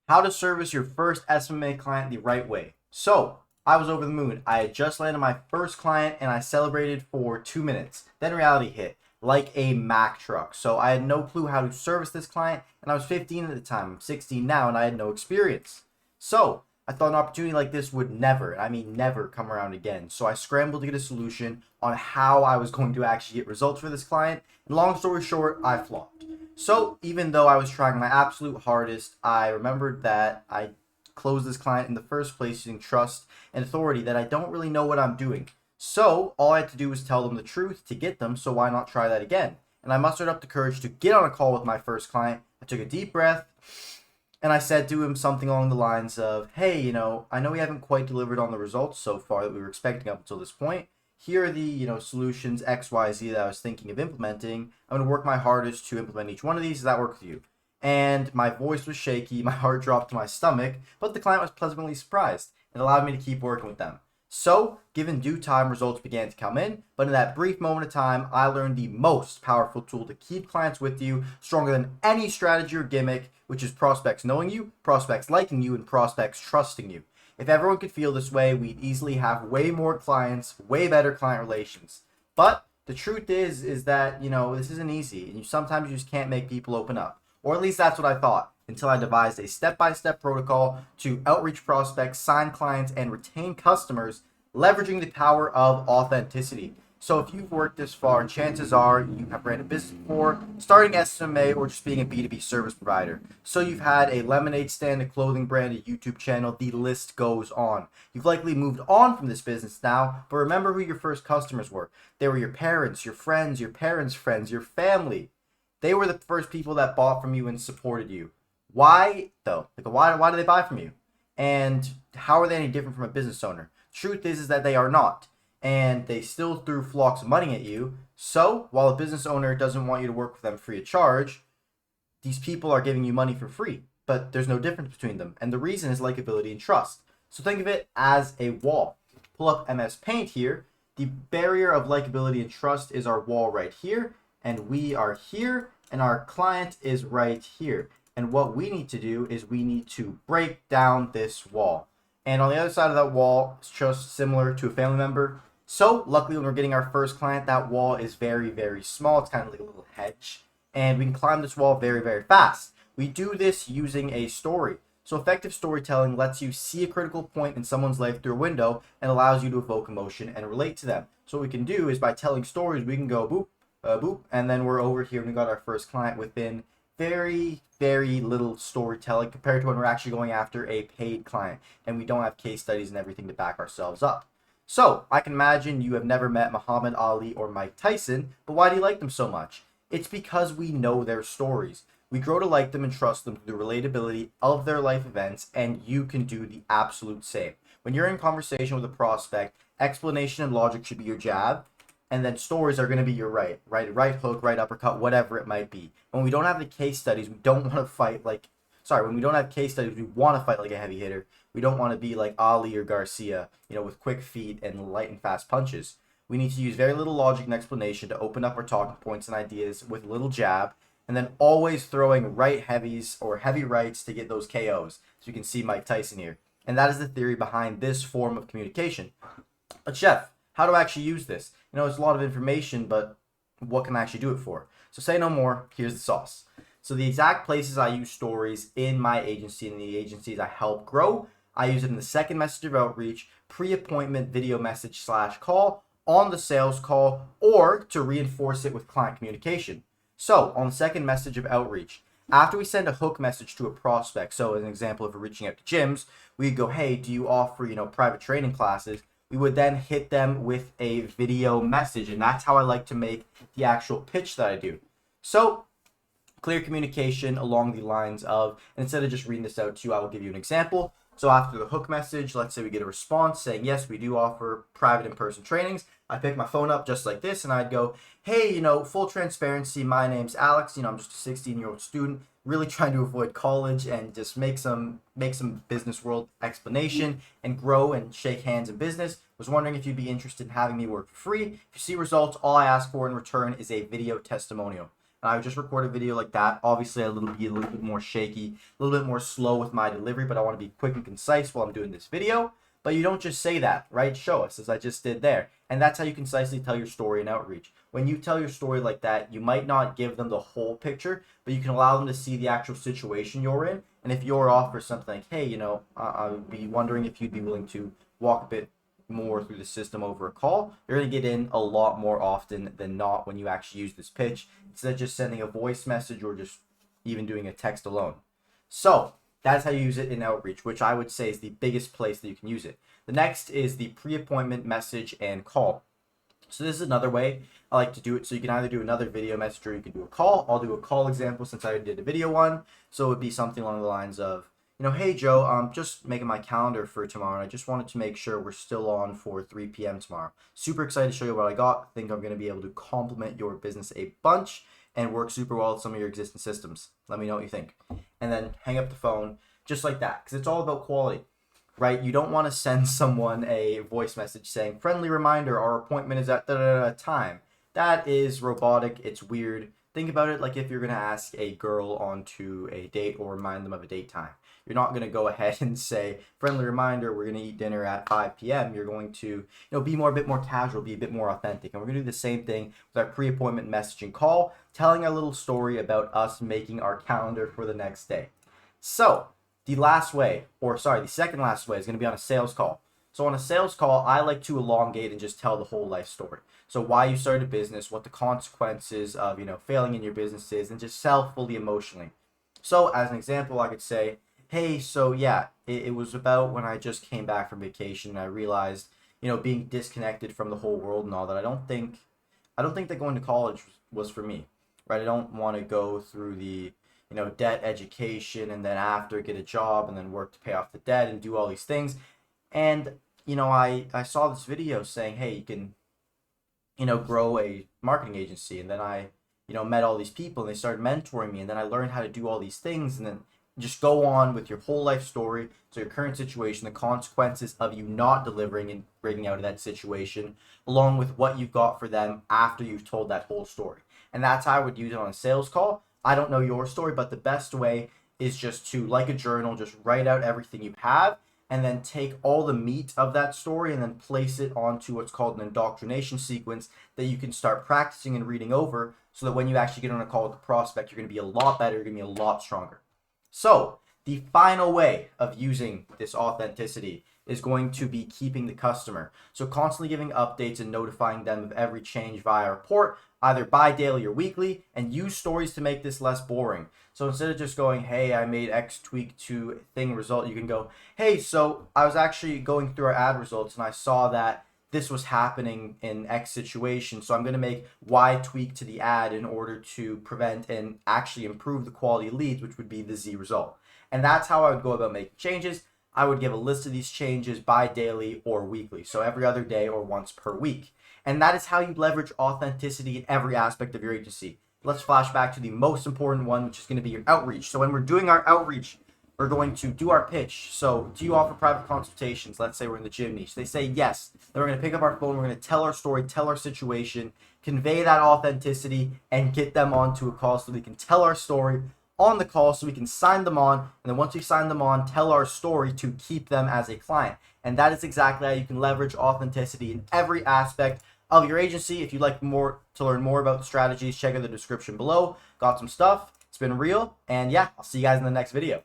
How to service your first SMMA client the right way. So, I was over the moon. I had just landed my first client and I celebrated for 2 minutes. Then reality hit, like a Mack truck. So, I had no clue how to service this client, and I was 15 at the time. I'm 16 now, and I had no experience. So, I thought an opportunity like this would never, and I mean never, come around again. So, I scrambled to get a solution on how I was going to actually get results for this client. And long story short, I flopped. So even though I was trying my absolute hardest, I remembered that I closed this client in the first place using trust and authority that I don't really know what I'm doing. So all I had to do was tell them the truth to get them, so why not try that again? And I mustered up the courage to get on a call with my first client. I took a deep breath and I said to him something along the lines of, hey, I know we haven't quite delivered on the results so far that we were expecting up until this point. Here are the solutions XYZ that I was thinking of implementing. I'm going to work my hardest to implement each one of these. Does that work with you? And my voice was shaky, my heart dropped to my stomach, but the client was pleasantly surprised. It allowed me to keep working with them. So, given due time, results began to come in, but in that brief moment of time, I learned the most powerful tool to keep clients with you, stronger than any strategy or gimmick, which is prospects knowing you, prospects liking you, and prospects trusting you. If everyone could feel this way, we'd easily have way more clients, way better client relations. But the truth is that, this isn't easy, and sometimes you just can't make people open up. Or at least that's what I thought, until I devised a step-by-step protocol to outreach prospects, sign clients, and retain customers, leveraging the power of authenticity. So if you've worked this far, chances are you have ran a business before, starting SMMA, or just being a B2B service provider. So you've had a lemonade stand, a clothing brand, a YouTube channel, the list goes on. You've likely moved on from this business now, but remember who your first customers were. They were your parents, your friends, your parents' friends, your family. They were the first people that bought from you and supported you. Why, though? Why do they buy from you? And how are they any different from a business owner? Truth is that they are not. And they still threw flocks of money at you. So, while a business owner doesn't want you to work with them free of charge, these people are giving you money for free. But there's no difference between them. And the reason is likability and trust. So think of it as a wall. Pull up MS Paint here. The barrier of likability and trust is our wall right here. And we are here. And our client is right here. And what we need to do is we need to break down this wall. And on the other side of that wall, it's just similar to a family member. So luckily when we're getting our first client, that wall is very, very small. It's kind of like a little hedge. And we can climb this wall very, very fast. We do this using a story. So effective storytelling lets you see a critical point in someone's life through a window and allows you to evoke emotion and relate to them. So what we can do is by telling stories, we can go boop, boop, and then we're over here and we got our first client within very, very little storytelling compared to when we're actually going after a paid client and we don't have case studies and everything to back ourselves up. So, I can imagine you have never met Muhammad Ali or Mike Tyson, but why do you like them so much? It's because we know their stories. We grow to like them and trust them through the relatability of their life events, and you can do the absolute same. When you're in conversation with a prospect, explanation and logic should be your jab, and then stories are going to be your right hook, right uppercut, whatever it might be. When we don't have the case studies, we don't want to fight when we don't have case studies, we want to fight like a heavy hitter. We don't want to be like Ali or Garcia, with quick feet and light and fast punches. We need to use very little logic and explanation to open up our talking points and ideas with little jab, and then always throwing right heavies or heavy rights to get those KOs. So you can see Mike Tyson here. And that is the theory behind this form of communication. But Jeff, how do I actually use this? It's a lot of information, but what can I actually do it for? So say no more, here's the sauce. So the exact places I use stories in my agency and the agencies I help grow, I use it in the second message of outreach, pre-appointment video message / call, on the sales call, or to reinforce it with client communication. So on the second message of outreach, after we send a hook message to a prospect, so as an example of reaching out to gyms, we go, hey, do you offer, private training classes? We would then hit them with a video message, and that's how I like to make the actual pitch that I do. So clear communication along the lines of, instead of just reading this out to you, I will give you an example. So after the hook message, let's say we get a response saying, yes, we do offer private in-person trainings. I pick my phone up just like this and I'd go, hey, full transparency, my name's Alex. I'm just a 16-year-old student, really trying to avoid college and just make some business world explanation and grow and shake hands in business. Was wondering if you'd be interested in having me work for free. If you see results, all I ask for in return is a video testimonial. and I would just record a video like that. Obviously, a little bit more shaky, a little bit more slow with my delivery, but I want to be quick and concise while I'm doing this video. But you don't just say that, right? Show us, as I just did there. And that's how you concisely tell your story in outreach. When you tell your story like that, you might not give them the whole picture, but you can allow them to see the actual situation you're in. And if you're offered something like, hey, I would be wondering if you'd be willing to walk a bit more through the system over a call, you're going to get in a lot more often than not when you actually use this pitch, instead of just sending a voice message or just even doing a text alone. So that's how you use it in outreach, which I would say is the biggest place that you can use it. The next is the pre-appointment message and call. So this is another way I like to do it. So you can either do another video message or you can do a call. I'll do a call example since I did a video one. So it would be something along the lines of, hey Joe, I'm just making my calendar for tomorrow, and I just wanted to make sure we're still on for 3 p.m. tomorrow. Super excited to show you what I got. I think I'm going to be able to complement your business a bunch and work super well with some of your existing systems. Let me know what you think. And then hang up the phone just like that, because it's all about quality, right? You don't want to send someone a voice message saying, friendly reminder, our appointment is at time. That is robotic. It's weird. Think about it like if you're going to ask a girl onto a date or remind them of a date time. You're not going to go ahead and say, friendly reminder, we're going to eat dinner at 5 p.m. You're going to, be a bit more casual, be a bit more authentic. And we're going to do the same thing with our pre-appointment messaging call, telling a little story about us making our calendar for the next day. So the second last way is going to be on a sales call. So on a sales call, I like to elongate and just tell the whole life story. So why you started a business, what the consequences of, failing in your business is, and just sell fully emotionally. So as an example, I could say, hey, so yeah, it was about when I just came back from vacation and I realized, being disconnected from the whole world and all that, I don't think that going to college was for me, right? I don't want to go through the, debt education and then after get a job and then work to pay off the debt and do all these things. And, I saw this video saying, hey, you can, grow a marketing agency. And then I, met all these people and they started mentoring me. And then I learned how to do all these things, and then just go on with your whole life story. So your current situation, the consequences of you not delivering and breaking out of that situation, along with what you've got for them after you've told that whole story. And that's how I would use it on a sales call. I don't know your story, but the best way is just to, like a journal, just write out everything you have and then take all the meat of that story and then place it onto what's called an indoctrination sequence that you can start practicing and reading over, so that when you actually get on a call with the prospect, you're going to be a lot better, you're going to be a lot stronger. So the final way of using this authenticity is going to be keeping the customer. So constantly giving updates and notifying them of every change via report, either bi-daily or weekly, and use stories to make this less boring. So instead of just going, hey, I made X tweak to thing result, you can go, hey, so I was actually going through our ad results and I saw that this was happening in X situation, so I'm going to make Y tweak to the ad in order to prevent and actually improve the quality of leads, which would be the Z result. And that's how I would go about making changes. I would give a list of these changes bi-daily or weekly, so every other day or once per week. And that is how you leverage authenticity in every aspect of your agency. Let's flash back to the most important one, which is going to be your outreach. So when we're doing our outreach, we're going to do our pitch. So do you offer private consultations? Let's say we're in the gym niche. They say yes. Then we're going to pick up our phone. We're going to tell our story, tell our situation, convey that authenticity, and get them onto a call so we can tell our story on the call, so we can sign them on. And then once we sign them on, tell our story to keep them as a client. And that is exactly how you can leverage authenticity in every aspect of your agency. If you'd like to learn more about the strategies, check out the description below. Got some stuff. It's been real. And yeah, I'll see you guys in the next video.